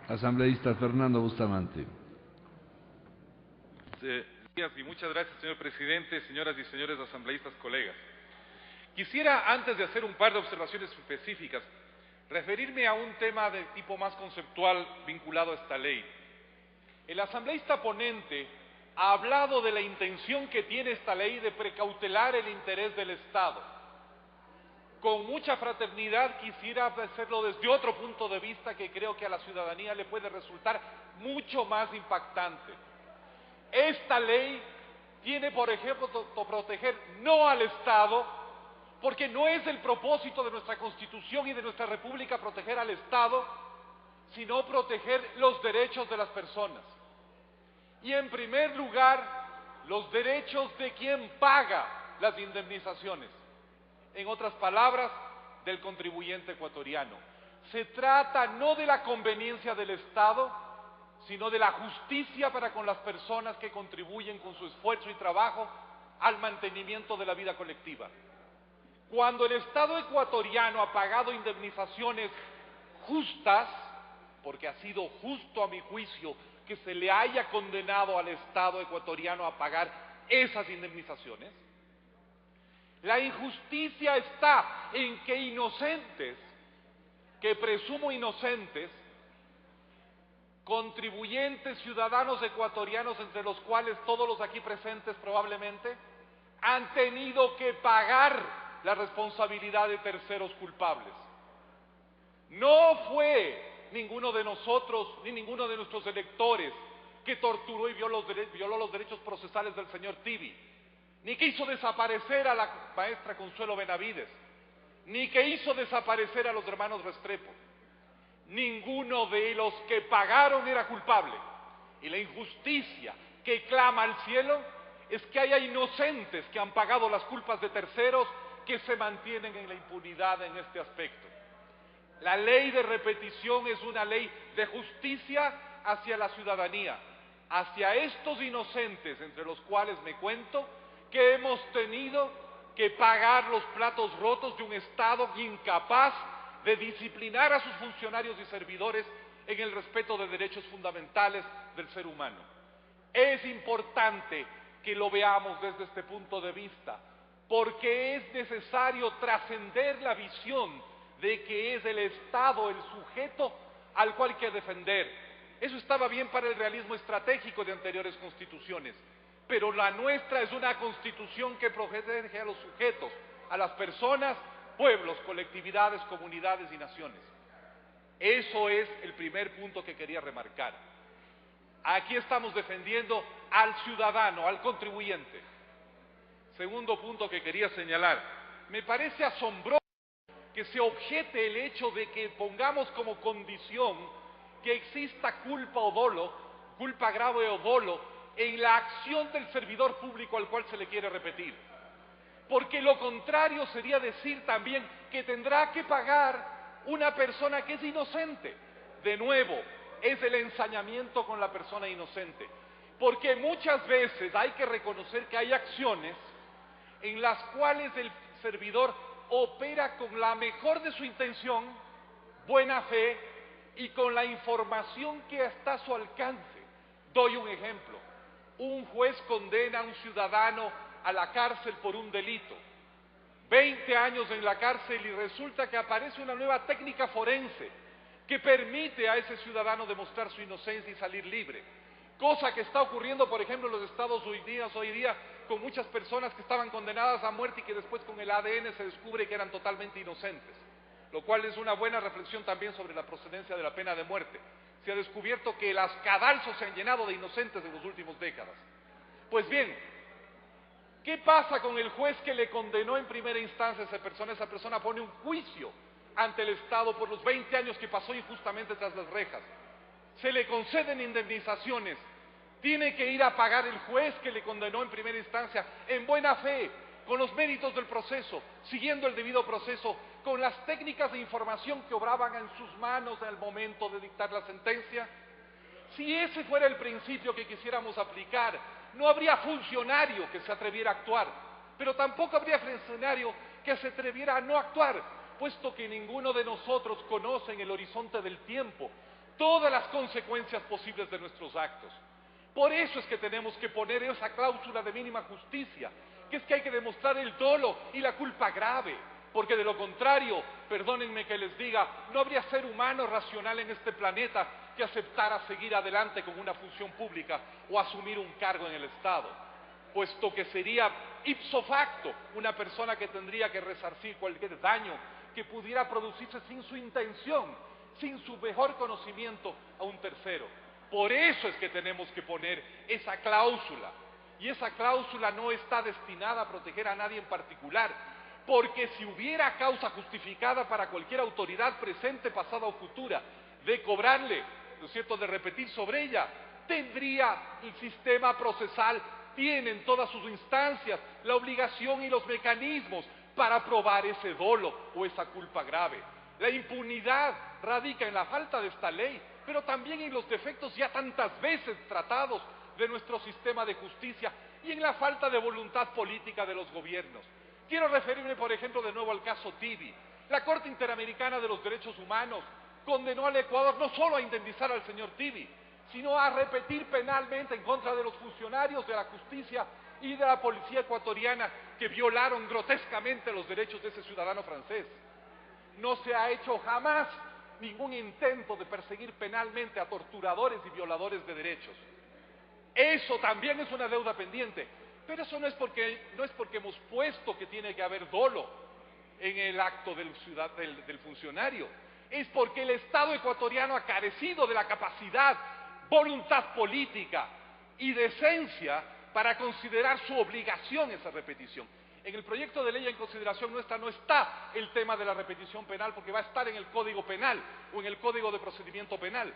Asambleísta Fernando Bustamante. Y muchas gracias, señor presidente, señoras y señores asambleístas, colegas. Quisiera, antes de hacer un par de observaciones específicas, referirme a un tema de tipo más conceptual vinculado a esta ley. El asambleísta ponente ha hablado de la intención que tiene esta ley de precautelar el interés del Estado. Con mucha fraternidad quisiera hacerlo desde otro punto de vista que creo que a la ciudadanía le puede resultar mucho más impactante. Esta ley tiene, por ejemplo, proteger no al Estado, porque no es el propósito de nuestra Constitución y de nuestra República proteger al Estado, sino proteger los derechos de las personas. Y en primer lugar, los derechos de quien paga las indemnizaciones. En otras palabras, del contribuyente ecuatoriano. Se trata no de la conveniencia del Estado, sino de la justicia para con las personas que contribuyen con su esfuerzo y trabajo al mantenimiento de la vida colectiva. Cuando el Estado ecuatoriano ha pagado indemnizaciones justas, porque ha sido justo a mi juicio que se le haya condenado al Estado ecuatoriano a pagar esas indemnizaciones, la injusticia está en que inocentes, que presumo inocentes, contribuyentes, ciudadanos ecuatorianos, entre los cuales todos los aquí presentes probablemente, han tenido que pagar la responsabilidad de terceros culpables. No fue ninguno de nosotros, ni ninguno de nuestros electores, que torturó y violó los derechos procesales del señor Tibi, ni que hizo desaparecer a la maestra Consuelo Benavides, ni que hizo desaparecer a los hermanos Restrepo. Ninguno de los que pagaron era culpable. Y la injusticia que clama al cielo es que haya inocentes que han pagado las culpas de terceros que se mantienen en la impunidad en este aspecto. La ley de repetición es una ley de justicia hacia la ciudadanía, hacia estos inocentes, entre los cuales me cuento, que hemos tenido que pagar los platos rotos de un Estado incapaz de disciplinar a sus funcionarios y servidores en el respeto de derechos fundamentales del ser humano. Es importante que lo veamos desde este punto de vista, porque es necesario trascender la visión de que es el Estado el sujeto al cual hay que defender. Eso estaba bien para el realismo estratégico de anteriores constituciones, pero la nuestra es una constitución que protege a los sujetos, a las personas, pueblos, colectividades, comunidades y naciones. Eso es el primer punto que quería remarcar. Aquí estamos defendiendo al ciudadano, al contribuyente. Segundo punto que quería señalar, me parece asombroso que se objete el hecho de que pongamos como condición que exista culpa o dolo, culpa grave o dolo, en la acción del servidor público al cual se le quiere repetir. Porque lo contrario sería decir también que tendrá que pagar una persona que es inocente. De nuevo, es el ensañamiento con la persona inocente. Porque muchas veces hay que reconocer que hay acciones en las cuales el servidor opera con la mejor de su intención, buena fe y con la información que está a su alcance. Doy un ejemplo. Un juez condena a un ciudadano a la cárcel por un delito, 20 años en la cárcel, y resulta que aparece una nueva técnica forense que permite a ese ciudadano demostrar su inocencia y salir libre, cosa que está ocurriendo, por ejemplo, en los Estados Unidos hoy día con muchas personas que estaban condenadas a muerte y que después con el ADN se descubre que eran totalmente inocentes, lo cual es una buena reflexión también sobre la procedencia de la pena de muerte. Se ha descubierto que los cadalsos se han llenado de inocentes en las últimas décadas. Pues bien, ¿qué pasa con el juez que le condenó en primera instancia a esa persona? Esa persona pone un juicio ante el Estado por los 20 años que pasó injustamente tras las rejas. Se le conceden indemnizaciones. Tiene que ir a pagar el juez que le condenó en primera instancia en buena fe, con los méritos del proceso, siguiendo el debido proceso, con las técnicas de información que obraban en sus manos en el momento de dictar la sentencia. Si ese fuera el principio que quisiéramos aplicar, no habría funcionario que se atreviera a actuar, pero tampoco habría funcionario que se atreviera a no actuar, puesto que ninguno de nosotros conoce en el horizonte del tiempo todas las consecuencias posibles de nuestros actos. Por eso es que tenemos que poner esa cláusula de mínima justicia, que es que hay que demostrar el dolo y la culpa grave, porque de lo contrario, perdónenme que les diga, no habría ser humano racional en este planeta que aceptara seguir adelante con una función pública o asumir un cargo en el Estado, puesto que sería ipso facto una persona que tendría que resarcir cualquier daño que pudiera producirse sin su intención, sin su mejor conocimiento a un tercero. Por eso es que tenemos que poner esa cláusula, y esa cláusula no está destinada a proteger a nadie en particular, porque si hubiera causa justificada para cualquier autoridad presente, pasada o futura de cobrarle, ¿no es cierto?, de repetir sobre ella, tendría el sistema procesal, tiene en todas sus instancias la obligación y los mecanismos para probar ese dolo o esa culpa grave. La impunidad radica en la falta de esta ley, pero también en los defectos ya tantas veces tratados de nuestro sistema de justicia y en la falta de voluntad política de los gobiernos. Quiero referirme, por ejemplo, de nuevo al caso Tibi. La Corte Interamericana de los Derechos Humanos condenó al Ecuador no solo a indemnizar al señor Tibi, sino a repetir penalmente en contra de los funcionarios de la justicia y de la policía ecuatoriana que violaron grotescamente los derechos de ese ciudadano francés. No se ha hecho jamás ningún intento de perseguir penalmente a torturadores y violadores de derechos. Eso también es una deuda pendiente, pero eso no es porque hemos puesto que tiene que haber dolo en el acto del funcionario, es porque el Estado ecuatoriano ha carecido de la capacidad, voluntad política y decencia para considerar su obligación esa repetición. En el proyecto de ley en consideración nuestra no está el tema de la repetición penal, porque va a estar en el Código Penal o en el Código de Procedimiento Penal,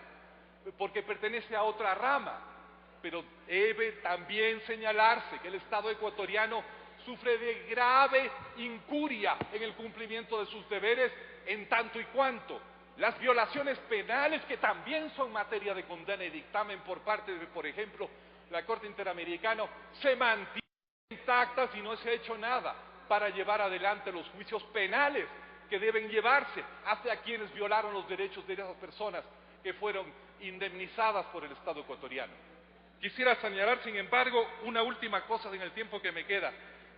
porque pertenece a otra rama. Pero debe también señalarse que el Estado ecuatoriano sufre de grave incuria en el cumplimiento de sus deberes, en tanto y cuanto las violaciones penales, que también son materia de condena y dictamen por parte de, por ejemplo, la Corte Interamericana, se mantienen intactas y no se ha hecho nada para llevar adelante los juicios penales que deben llevarse hacia quienes violaron los derechos de esas personas que fueron indemnizadas por el Estado ecuatoriano. Quisiera señalar, sin embargo, una última cosa en el tiempo que me queda.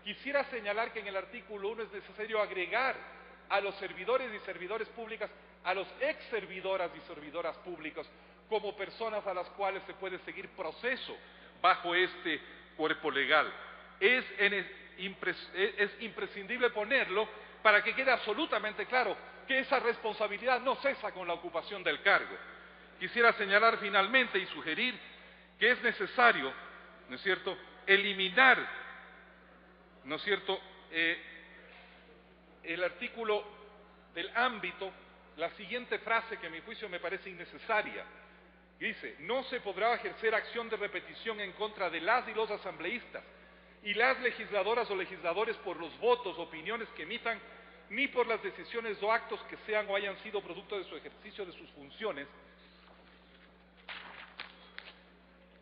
Quisiera señalar que en el artículo 1 es necesario agregar a los servidores y servidoras públicas, a los ex servidoras y servidoras públicos, como personas a las cuales se puede seguir proceso bajo este cuerpo legal. Es imprescindible ponerlo para que quede absolutamente claro que esa responsabilidad no cesa con la ocupación del cargo. Quisiera señalar finalmente y sugerir que es necesario, ¿no es cierto?, eliminar, ¿no es cierto?, el artículo del ámbito, la siguiente frase que a mi juicio me parece innecesaria. Dice: no se podrá ejercer acción de repetición en contra de las y los asambleístas y las legisladoras o legisladores por los votos o opiniones que emitan, ni por las decisiones o actos que sean o hayan sido producto de su ejercicio de sus funciones,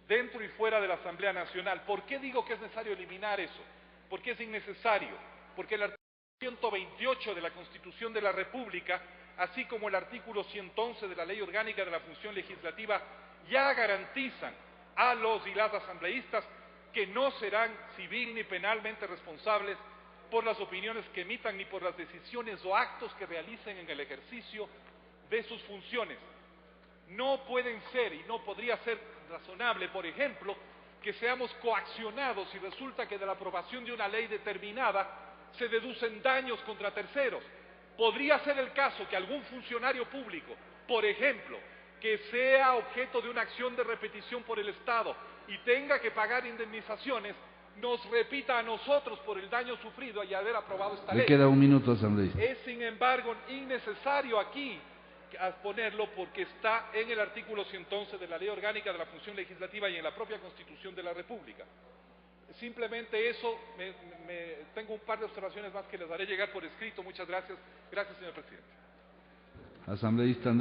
dentro y fuera de la Asamblea Nacional. ¿Por qué digo que es necesario eliminar eso? Porque es innecesario, porque el artículo 128 de la Constitución de la República, así como el artículo 111 de la Ley Orgánica de la Función Legislativa, ya garantizan a los y las asambleístas que no serán civil ni penalmente responsables por las opiniones que emitan ni por las decisiones o actos que realicen en el ejercicio de sus funciones. No pueden ser y no podría ser razonable, por ejemplo, que seamos coaccionados si resulta que de la aprobación de una ley determinada se deducen daños contra terceros. Podría ser el caso que algún funcionario público, por ejemplo, que sea objeto de una acción de repetición por el Estado y tenga que pagar indemnizaciones, nos repita a nosotros por el daño sufrido y haber aprobado esta ley. Le queda un minuto, asambleísta. Es, sin embargo, innecesario aquí ponerlo porque está en el artículo 111 de la Ley Orgánica de la Función Legislativa y en la propia Constitución de la República. Simplemente eso, tengo un par de observaciones más que les haré llegar por escrito. Muchas gracias. Gracias, señor presidente. Asambleísta